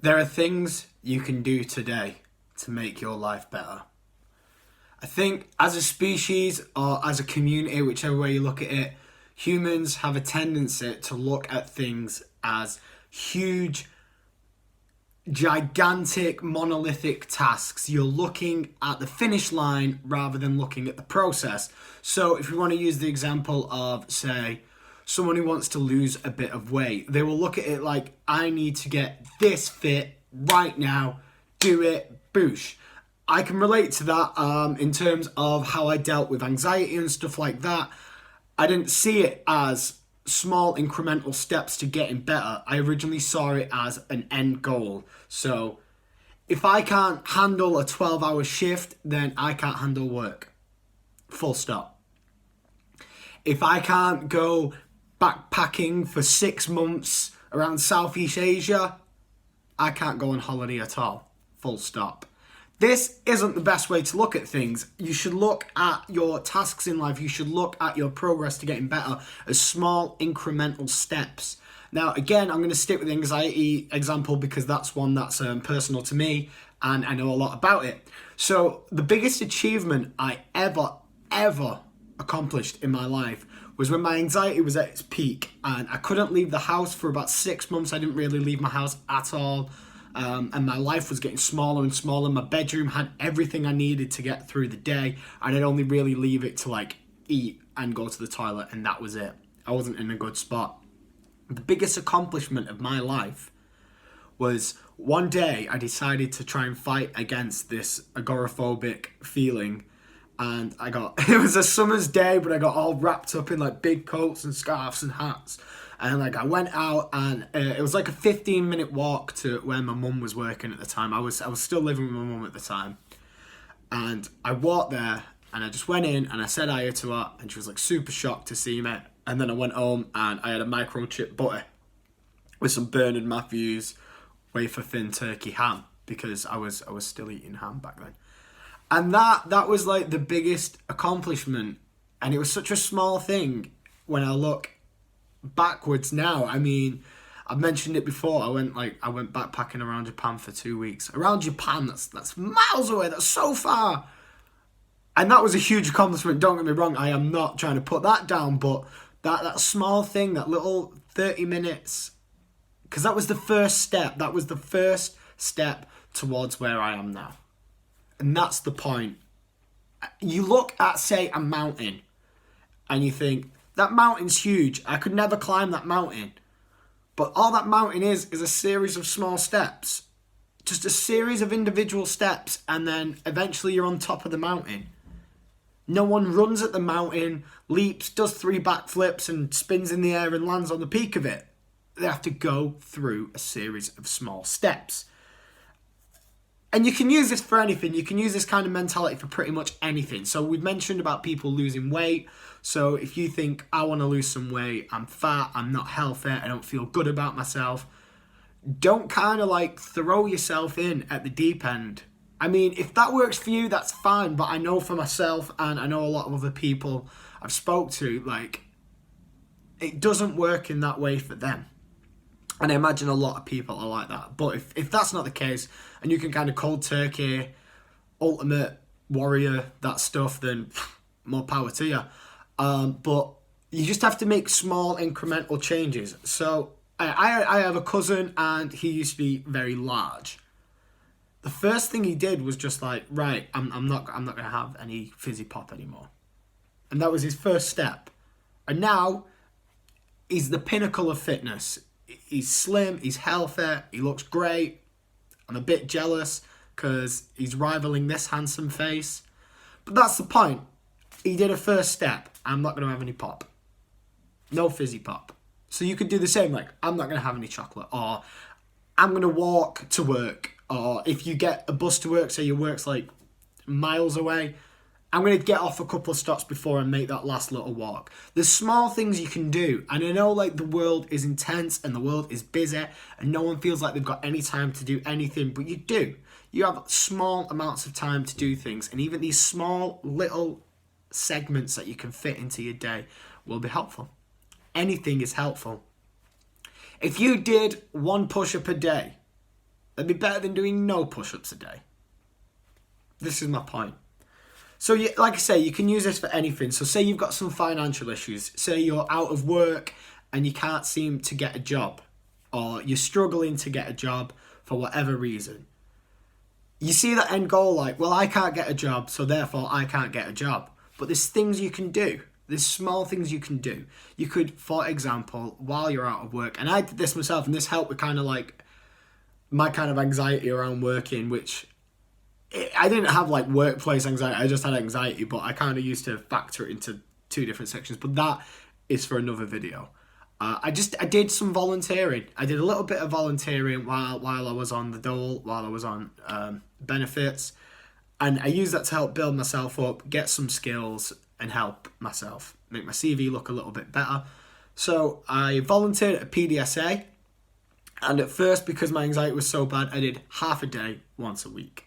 There are things you can do today to make your life better. I think as a species or as a community, whichever way you look at it, humans have a tendency to look at things as huge, gigantic, monolithic tasks. You're looking at the finish line rather than looking at the process. So if we want to use the example of, say, someone who wants to lose a bit of weight, they will look at it like, I need to get this fit right now, do it, boosh. I can relate to that in terms of how I dealt with anxiety and stuff like that. I didn't see it as small incremental steps to getting better. I originally saw it as an end goal. So if I can't handle a 12-hour shift, then I can't handle work. Full stop. If I can't go backpacking for 6 months around Southeast Asia, I can't go on holiday at all. Full stop. This isn't the best way to look at things. You should look at your tasks in life. You should look at your progress to getting better as small incremental steps. Now, again, I'm going to stick with the anxiety example because that's one that's personal to me and I know a lot about it. So the biggest achievement I ever accomplished in my life was when my anxiety was at its peak and I couldn't leave the house for about 6 months. I didn't really leave my house at all. And my life was getting smaller and smaller. My bedroom had everything I needed to get through the day. And I'd only really leave it to like eat and go to the toilet, and that was it. I wasn't in a good spot. The biggest accomplishment of my life was one day I decided to try and fight against this agoraphobic feeling. And it was a summer's day, but I got all wrapped up in like big coats and scarves and hats. And like I went out and it was like a 15-minute walk to where my mum was working at the time. I was still living with my mum at the time. And I walked there and I just went in and I said hi to her and she was like super shocked to see me. And then I went home and I had a microchip butter with some Bernard Matthews wafer thin turkey ham because I was still eating ham back then. And that was like the biggest accomplishment. And it was such a small thing when I look backwards now. I mean, I've mentioned it before. I went backpacking around Japan for 2 weeks. Around Japan, that's miles away. That's so far. And that was a huge accomplishment. Don't get me wrong. I am not trying to put that down, but that small thing, that little 30 minutes, because that was the first step. That was the first step towards where I am now. And that's the point. You look at, say, a mountain, and you think, that mountain's huge. I could never climb that mountain. But all that mountain is a series of small steps. Just a series of individual steps, and then eventually you're on top of the mountain. No one runs at the mountain, leaps, does 3 backflips, and spins in the air and lands on the peak of it. They have to go through a series of small steps. And you can use this for anything. You can use this kind of mentality for pretty much anything. So we've mentioned about people losing weight. So if you think, I want to lose some weight, I'm fat, I'm not healthy, I don't feel good about myself, don't kind of like throw yourself in at the deep end. I mean, if that works for you, that's fine. But I know for myself, and I know a lot of other people I've spoke to, like, it doesn't work in that way for them. And I imagine a lot of people are like that. But if that's not the case, and you can kind of cold turkey, ultimate warrior, that stuff, then more power to you. But you just have to make small incremental changes. So I have a cousin and he used to be very large. The first thing he did was just like, right, I'm not going to have any fizzy pop anymore. And that was his first step. And now he's the pinnacle of fitness. He's slim, he's healthy, he looks great. I'm a bit jealous because he's rivaling this handsome face. But that's the point. He did a first step. I'm not going to have any pop. No fizzy pop. So you could do the same, like, I'm not going to have any chocolate. Or I'm going to walk to work. Or if you get a bus to work, say your work's like miles away, I'm going to get off a couple of stops before I make that last little walk. There's small things you can do. And I know like the world is intense and the world is busy and no one feels like they've got any time to do anything, but you do. You have small amounts of time to do things. And even these small little segments that you can fit into your day will be helpful. Anything is helpful. If you did 1 push-up a day, That'd be better than doing no push-ups a day. This is my point. So, like I say, you can use this for anything. So say you've got some financial issues. Say you're out of work and you can't seem to get a job, or you're struggling to get a job for whatever reason. You see that end goal like, well, I can't get a job, so therefore I can't get a job. But there's things you can do. There's small things you can do. You could, for example, while you're out of work, and I did this myself, and this helped with kind of like my kind of anxiety around working, which I didn't have like workplace anxiety, I just had anxiety, but I kind of used to factor it into two different sections. But that is for another video. I did some volunteering. I did a little bit of volunteering while I was on the dole, while I was on benefits. And I used that to help build myself up, get some skills, and help myself make my CV look a little bit better. So I volunteered at a PDSA. And at first, because my anxiety was so bad, I did half a day once a week.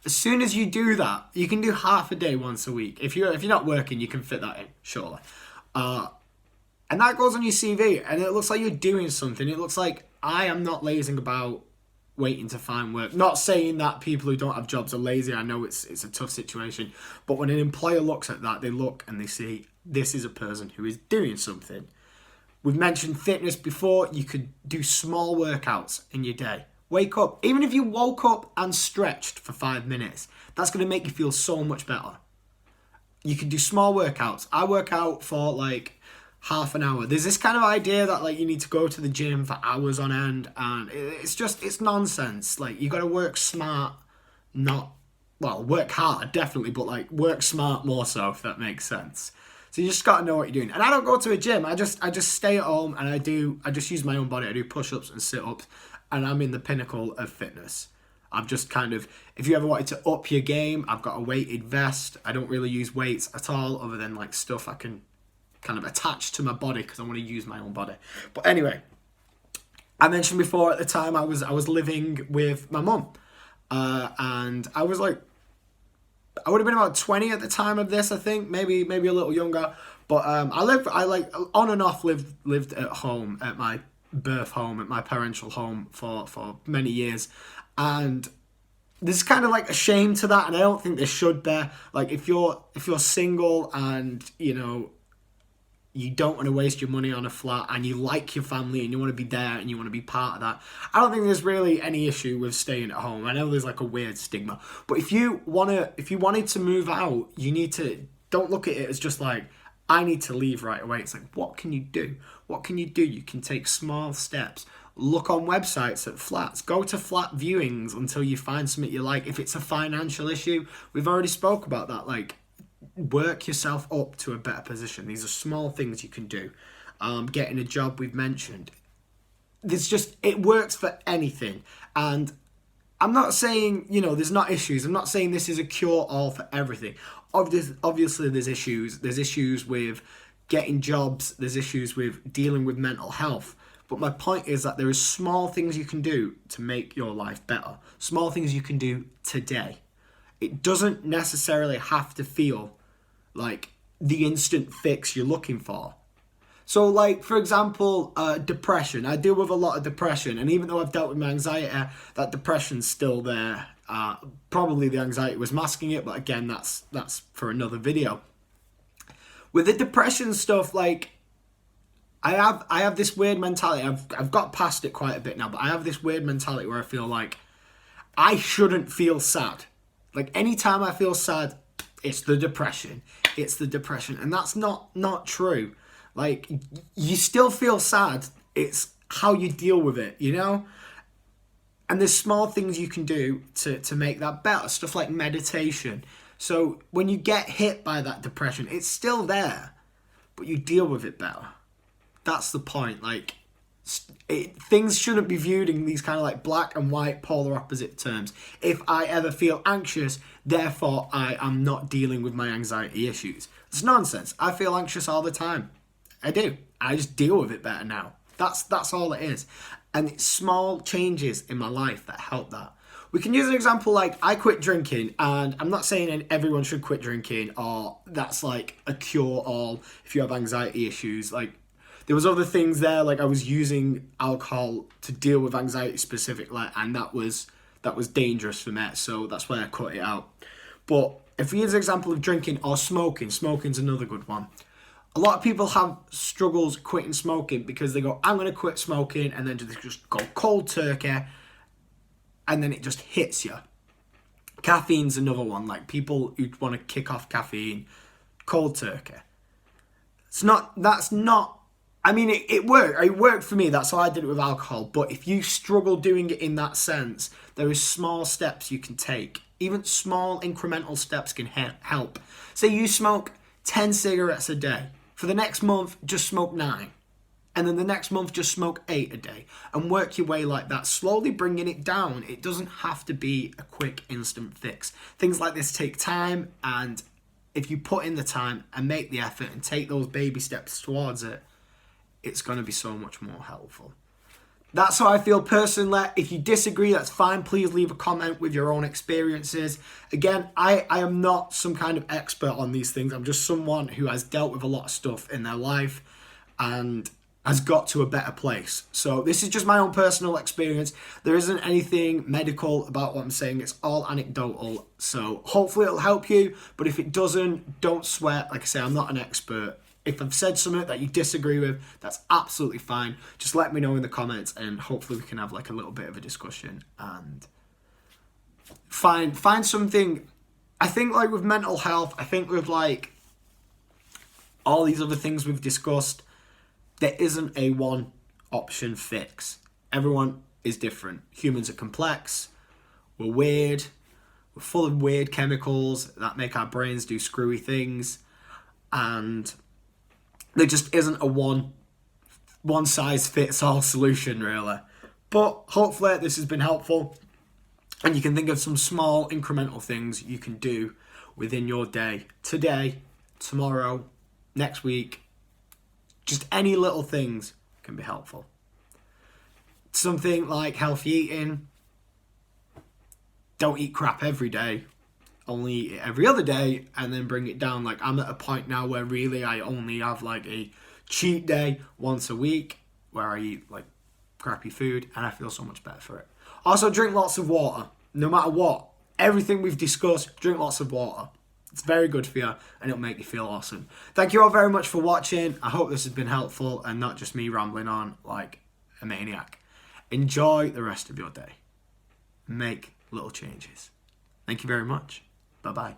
As soon as you do that, you can do half a day once a week. If you're not working, you can fit that in, surely. And that goes on your CV, and it looks like you're doing something. It looks like I am not lazing about waiting to find work. Not saying that people who don't have jobs are lazy. I know it's a tough situation. But when an employer looks at that, they look and they see this is a person who is doing something. We've mentioned fitness before. You could do small workouts in your day. Wake up. Even if you woke up and stretched for 5 minutes, that's going to make you feel so much better. You can do small workouts. I work out for like half an hour. There's this kind of idea that like you need to go to the gym for hours on end, and it's nonsense. Like, you got to work smart, work hard definitely, but like work smart more so, if that makes sense. So you just got to know what you're doing. And I don't go to a gym. I just stay at home and I just use my own body. I do push-ups and sit-ups, and I'm in the pinnacle of fitness. I've just kind of, if you ever wanted to up your game, I've got a weighted vest. I don't really use weights at all, other than like stuff I can kind of attach to my body because I want to use my own body. But anyway, I mentioned before, at the time I was living with my mum, and I was like, I would have been about 20 at the time of this, I think, maybe a little younger. But I on and off lived at home, at my birth home, at my parental home for many years. And there's kind of like a shame to that, and I don't think there should be. Like, if you're single and, you know, you don't want to waste your money on a flat, and you like your family and you want to be there and you want to be part of that, I don't think there's really any issue with staying at home. I know there's like a weird stigma, but if you wanted to move out, you need to, don't look at it as just like, I need to leave right away. It's like, what can you do? What can you do? You can take small steps. Look on websites at flats. Go to flat viewings until you find something you like. If it's a financial issue, we've already spoke about that. Like, work yourself up to a better position. These are small things you can do. Getting a job, we've mentioned. It works for anything. And I'm not saying, you know, there's not issues. I'm not saying this is a cure-all for everything. Obviously, there's issues. There's issues with getting jobs. There's issues with dealing with mental health. But my point is that there are small things you can do to make your life better. Small things you can do today. It doesn't necessarily have to feel like the instant fix you're looking for. So, like, for example, depression. I deal with a lot of depression, and even though I've dealt with my anxiety, that depression's still there. Probably the anxiety was masking it, but again, that's for another video. With the depression stuff, like, I have this weird mentality. I've got past it quite a bit now, but I have this weird mentality where I feel like I shouldn't feel sad. Like, anytime I feel sad, it's the depression. It's the depression. And that's not true. Like, you still feel sad. It's how you deal with it, you know? And there's small things you can do to make that better. Stuff like meditation. So when you get hit by that depression, it's still there, but you deal with it better. That's the point. Like, things shouldn't be viewed in these kind of like black and white polar opposite terms. If I ever feel anxious, therefore I am not dealing with my anxiety issues. It's nonsense. I feel anxious all the time. I do. I just deal with it better now. That's all it is. And it's small changes in my life that help that. We can use an example like I quit drinking, and I'm not saying everyone should quit drinking or that's like a cure-all if you have anxiety issues. Like, There was other things there, like I was using alcohol to deal with anxiety specifically, and that was dangerous for me, so that's why I cut it out. But if we use an example of drinking or smoking, smoking's another good one. A lot of people have struggles quitting smoking because they go, I'm going to quit smoking, and then they just go cold turkey, and then it just hits you. Caffeine's another one, like people who want to kick off caffeine, cold turkey. I mean, it worked. It worked for me. That's how I did it with alcohol. But if you struggle doing it in that sense, there is small steps you can take. Even small incremental steps can help. Say you smoke 10 cigarettes a day. For the next month, just smoke 9. And then the next month, just smoke 8 a day. And work your way like that, slowly bringing it down. It doesn't have to be a quick, instant fix. Things like this take time, and if you put in the time and make the effort and take those baby steps towards it, it's going to be so much more helpful. That's how I feel personally. If you disagree, that's fine. Please leave a comment with your own experiences. Again, I am not some kind of expert on these things. I'm just someone who has dealt with a lot of stuff in their life and has got to a better place. So this is just my own personal experience. There isn't anything medical about what I'm saying. It's all anecdotal. So hopefully it'll help you. But if it doesn't, don't sweat. Like I say, I'm not an expert. If I've said something that you disagree with, that's absolutely fine. Just let me know in the comments, and hopefully we can have like a little bit of a discussion and find something. I think like with mental health, I think with like all these other things we've discussed, there isn't a one option fix. Everyone is different. Humans are complex. We're weird. We're full of weird chemicals that make our brains do screwy things, and there just isn't a one size fits all solution, really. But hopefully this has been helpful, and you can think of some small incremental things you can do within your day. Today, tomorrow, next week. Just any little things can be helpful. Something like healthy eating. Don't eat crap every day. Only eat it every other day, and then bring it down. Like I'm at a point now where really I only have like a cheat day once a week where I eat like crappy food, and I feel so much better for it. Also, drink lots of water. No matter what, everything we've discussed, drink lots of water. It's very good for you, and it'll make you feel awesome. Thank you all very much for watching. I hope this has been helpful and not just me rambling on like a maniac. Enjoy the rest of your day. Make little changes. Thank you very much. Bye-bye.